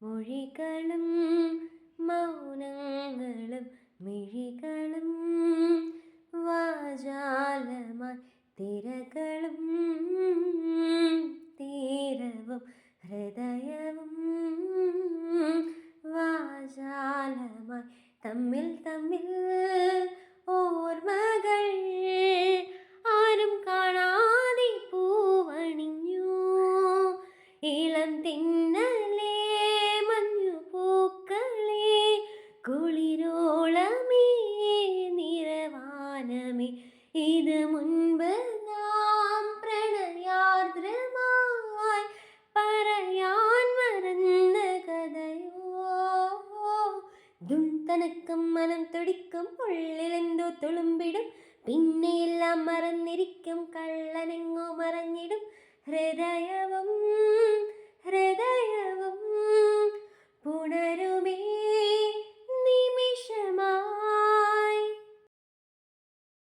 മൊഴികളും മൗനങ്ങളും മിഴികളും വാചാലമായി തിരകളും തീരവും ഹൃദയവും വാചാലമായി തമ്മിൽ തമ്മിൽ ഓർമ്മകൾ ആരും കാണാതെ പൂവണിഞ്ഞു. ഇളം തിന്നലേ മഞ്ഞു പൂക്കളേ കുളിരോളമേ നിറവാനമേ, ഇത് മുൻപ് നാം പ്രണയാർദ്രമായി പറയാൻ മറന്ന കഥയോ. ദും തനക്കം മനം തുടിക്കും, ഉള്ളിലെന്തോ തുളുമ്പിടും, പിന്നെയെല്ലാം മറന്നിരിക്കും, കള്ളനെങ്ങോ മറഞ്ഞിടും ഹൃദയവും